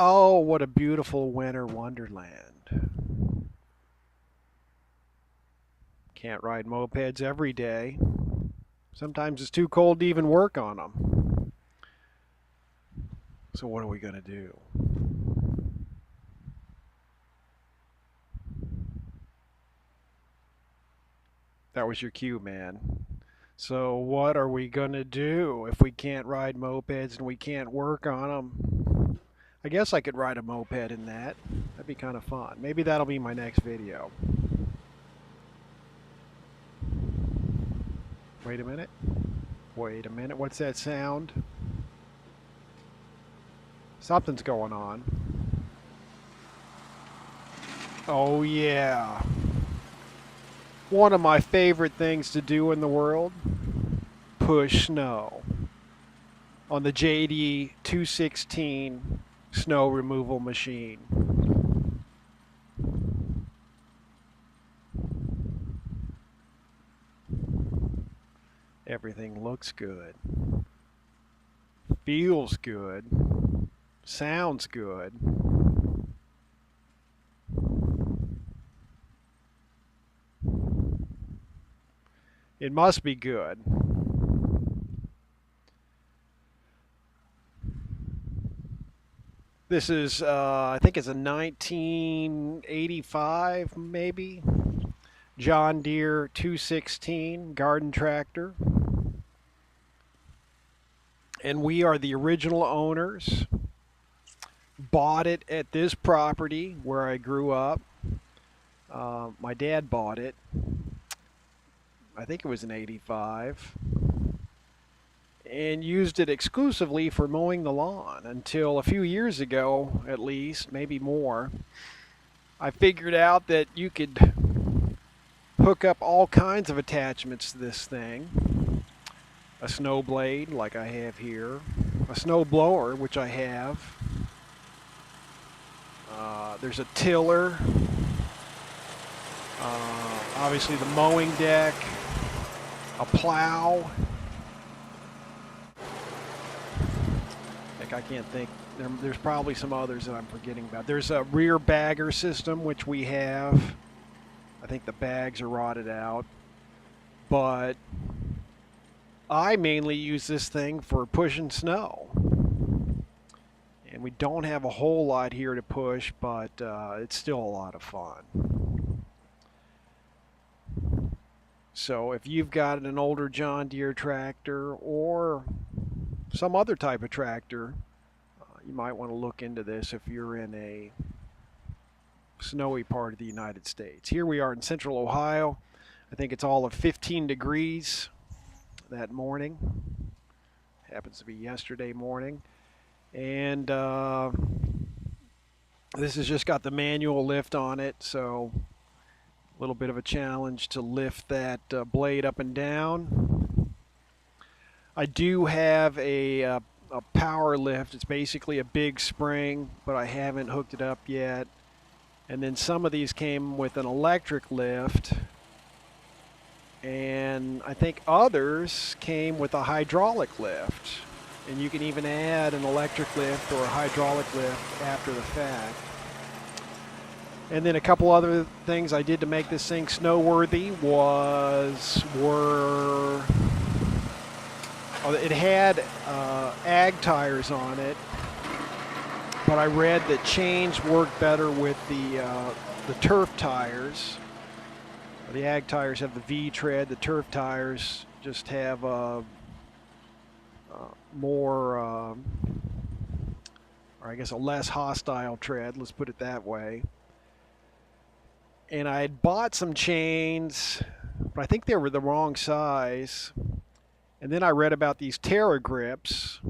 Oh, what a beautiful winter wonderland. Can't ride mopeds every day. Sometimes it's too cold to even work on them. So what are we going to do? That was your cue, man. So what are we going to do if we can't ride mopeds and we can't work on them? I guess I could ride a moped in that. That'd be kind of fun. Maybe that'll be my next video. Wait a minute. Wait a minute. What's that sound? Something's going on. Oh, yeah. One of my favorite things to do in the world, push snow on the JD 216 snow removal machine. Everything looks good, feels good, sounds good. It must be good. This is, I think it's a 1985, maybe. John Deere 216 garden tractor. And we are the original owners. Bought it at this property where I grew up. My dad bought it. I think it was in 85. And used it exclusively for mowing the lawn until a few years ago, at least, maybe more. I figured out that you could hook up all kinds of attachments to this thing. A snow blade, like I have here. A snow blower, which I have. There's a tiller. Obviously the mowing deck. A plow. I can't think. There's probably some others that I'm forgetting about. There's a rear bagger system, which we have. I think the bags are rotted out. But I mainly use this thing for pushing snow. And we don't have a whole lot here to push, but it's still a lot of fun. So if you've got an older John Deere tractor or some other type of tractor, you might want to look into this if you're in a snowy part of the United States. Here we are in central Ohio. I think it's all of 15 degrees that morning. Happens to be yesterday morning. And this has just got the manual lift on it, so a little bit of a challenge to lift that blade up and down. I do have a power lift. It's basically a big spring, but I haven't hooked it up yet. And then some of these came with an electric lift, and I think others came with a hydraulic lift. And you can even add an electric lift or a hydraulic lift after the fact. And then a couple other things I did to make this thing snow-worthy were it had ag tires on it, but I read that chains work better with the turf tires. The ag tires have the V tread. The turf tires just have more, or I guess a less hostile tread. Let's put it that way. And I had bought some chains, but I think they were the wrong size. And then I read about these Terra grips,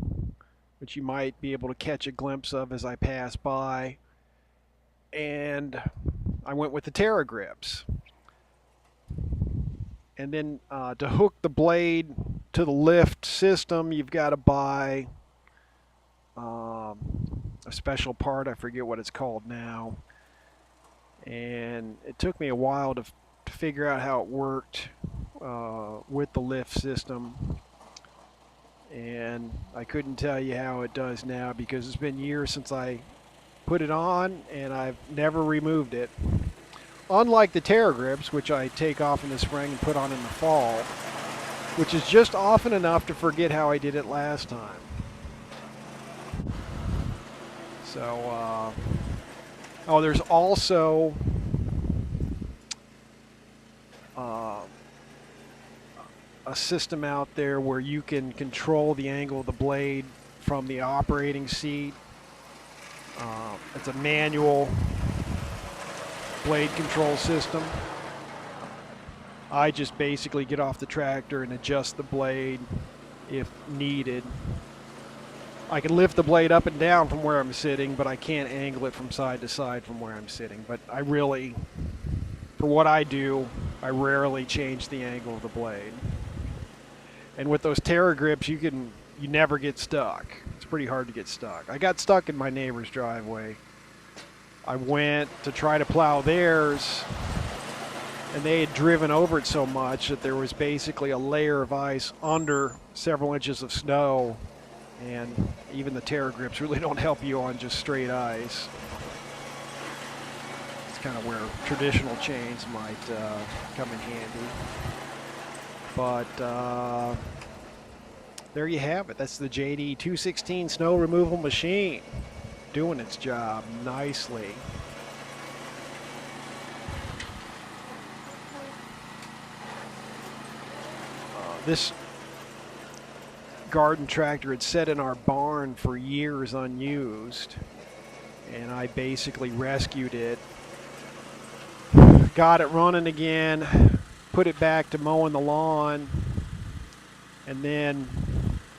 which you might be able to catch a glimpse of as I pass by. And I went with the Terra grips. And then to hook the blade to the lift system, you've got to buy a special part. I forget what it's called now. And it took me a while to figure out how it worked with the lift system, and I couldn't tell you how it does now because it's been years since I put it on, and I've never removed it. Unlike the Terra grips, which I take off in the spring and put on in the fall, which is just often enough to forget how I did it last time. So, oh, there's also a system out there where you can control the angle of the blade from the operating seat. It's a manual blade control system. I just basically get off the tractor and adjust the blade if needed. I can lift the blade up and down from where I'm sitting, but I can't angle it from side to side from where I'm sitting. But I really, for what I do, I rarely change the angle of the blade. And with those Terra grips, you never get stuck. It's pretty hard to get stuck. I got stuck in my neighbor's driveway. I went to try to plow theirs, and they had driven over it so much that there was basically a layer of ice under several inches of snow, and even the Terra grips really don't help you on just straight ice. It's kind of where traditional chains might come in handy. But there you have it. That's the JD 216 snow removal machine doing its job nicely. This garden tractor had sat in our barn for years unused, and I basically rescued it, got it running again, put it back to mowing the lawn, and then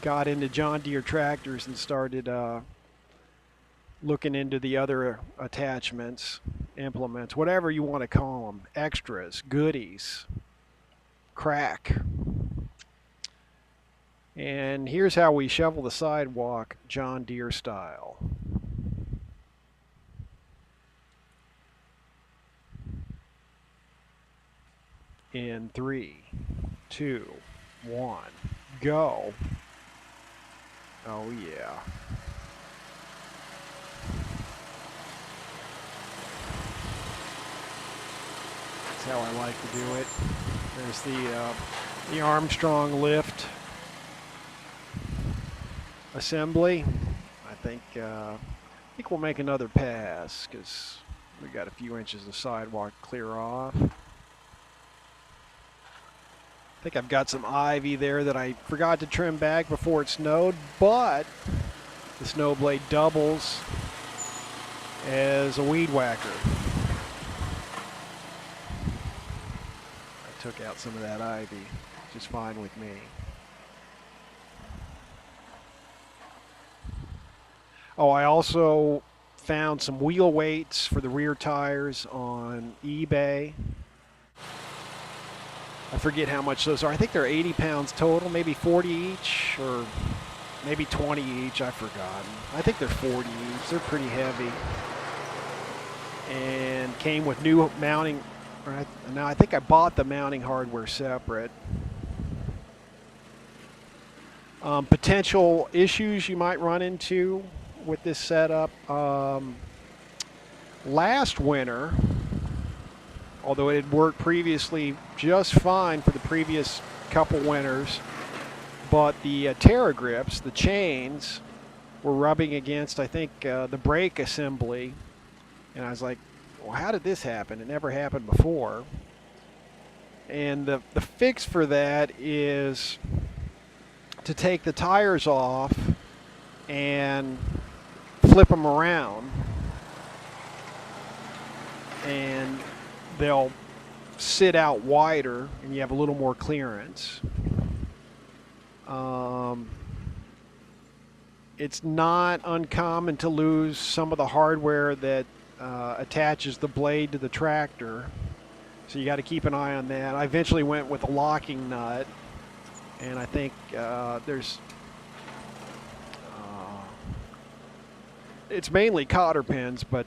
got into John Deere tractors and started looking into the other attachments, implements, whatever you want to call them, extras, goodies, crack. And here's how we shovel the sidewalk John Deere style. In 3, 2, 1, go. Oh yeah. That's how I like to do it. There's the Armstrong lift assembly. I think we'll make another pass because we got a few inches of sidewalk to clear off. I think I've got some ivy there that I forgot to trim back before it snowed, but the snow blade doubles as a weed whacker. I took out some of that ivy, which is fine with me. Oh, I also found some wheel weights for the rear tires on eBay. I forget how much those are. I think they're 80 pounds total, maybe 40 each, or maybe 20 each. I've forgotten. I think they're 40 each. They're pretty heavy. And came with new mounting. Now, I think I bought the mounting hardware separate. Potential issues you might run into with this setup. Last winter, although it had worked previously just fine for the previous couple winters, but the Terra grips, the chains, were rubbing against, I think, the brake assembly. And I was like, well, how did this happen? It never happened before. And the fix for that is to take the tires off and flip them around, and they'll sit out wider and you have a little more clearance. It's not uncommon to lose some of the hardware that attaches the blade to the tractor, so you got to keep an eye on that. I eventually went with a locking nut, and I think there's it's mainly cotter pins, but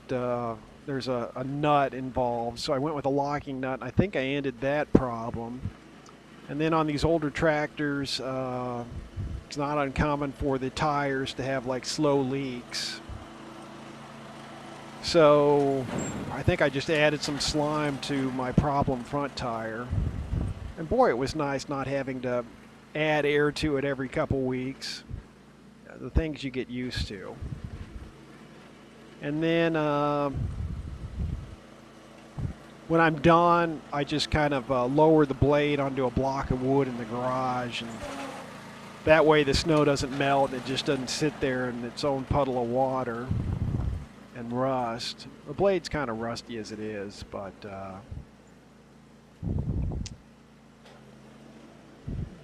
there's a nut involved, so I went with a locking nut, and I think I ended that problem. And then on these older tractors, it's not uncommon for the tires to have like slow leaks. So I think I just added some slime to my problem front tire. And boy, it was nice not having to add air to it every couple weeks. The things you get used to. And then when I'm done, I just kind of lower the blade onto a block of wood in the garage, and that way the snow doesn't melt and it just doesn't sit there in its own puddle of water and rust. The blade's kind of rusty as it is, but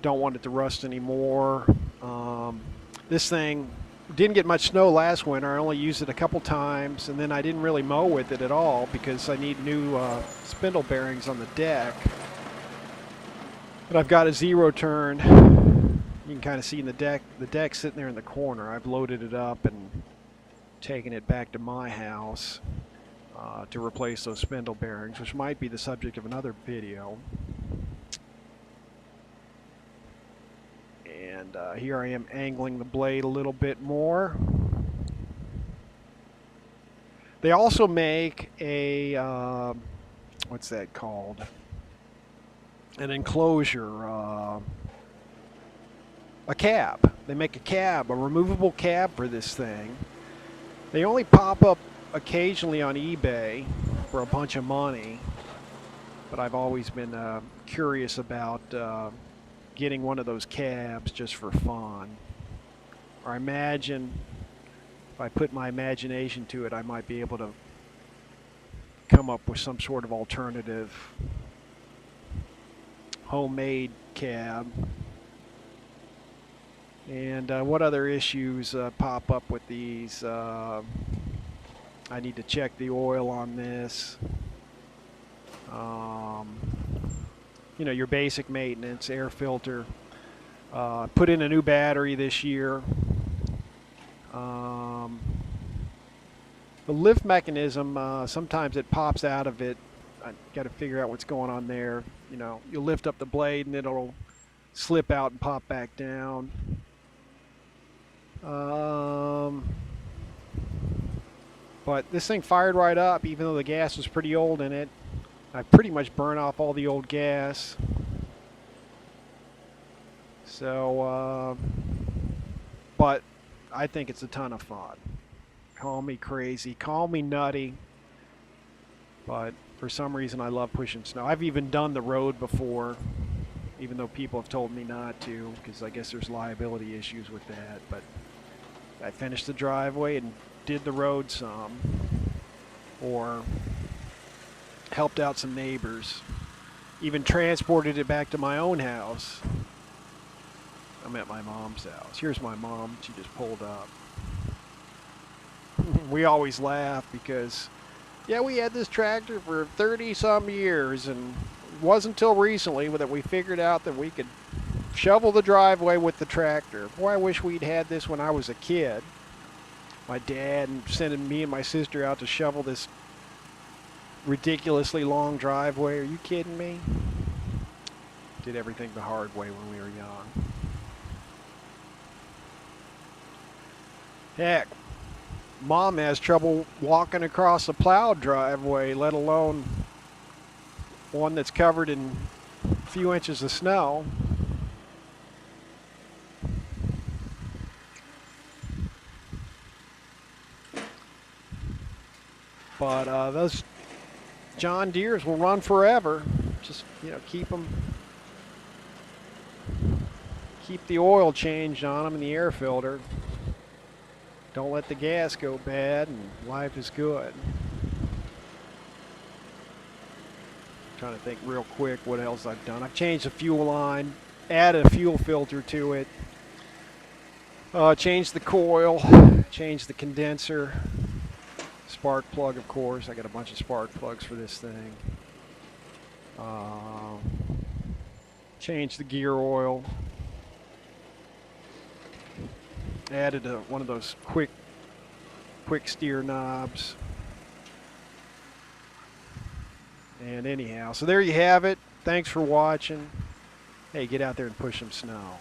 don't want it to rust anymore. This thing didn't get much snow last winter. I only used it a couple times, and then I didn't really mow with it at all because I need new spindle bearings on the deck. But I've got a zero turn. You can kind of see in the deck sitting there in the corner. I've loaded it up and taken it back to my house to replace those spindle bearings, which might be the subject of another video. And here I am angling the blade a little bit more. They also make a, what's that called? An enclosure, a cab. They make a cab, a removable cab for this thing. They only pop up occasionally on eBay for a bunch of money, but I've always been curious about getting one of those cabs just for fun. Or I imagine if I put my imagination to it, I might be able to come up with some sort of alternative homemade cab. And what other issues pop up with these? I need to check the oil on this. You know, your basic maintenance, air filter. Put in a new battery this year. The lift mechanism, sometimes it pops out of it. I got to figure out what's going on there. You know, you'll lift up the blade and it'll slip out and pop back down. But this thing fired right up, even though the gas was pretty old in it. I pretty much burned off all the old gas. So, but I think it's a ton of fun. Call me crazy, call me nutty, but for some reason I love pushing snow. I've even done the road before, even though people have told me not to, because I guess there's liability issues with that. But I finished the driveway and did the road some, or helped out some neighbors, even transported it back to my own house. I'm at my mom's house. Here's my mom. She just pulled up. We always laugh because, yeah, we had this tractor for 30-some years, and it wasn't until recently that we figured out that we could shovel the driveway with the tractor. Boy, I wish we'd had this when I was a kid. My dad sending me and my sister out to shovel this ridiculously long driveway. Are you kidding me? Did everything the hard way when we were young. Heck, Mom has trouble walking across a plowed driveway, let alone one that's covered in a few inches of snow. But those John Deeres will run forever. Just, you know, keep the oil changed on them and the air filter. Don't let the gas go bad, and life is good. I'm trying to think real quick what else I've done. I've changed the fuel line, added a fuel filter to it, changed the coil, changed the condenser, spark plug, of course. I got a bunch of spark plugs for this thing. Changed the gear oil. Added one of those quick steer knobs. And anyhow, so there you have it. Thanks for watching. Hey, get out there and push some snow.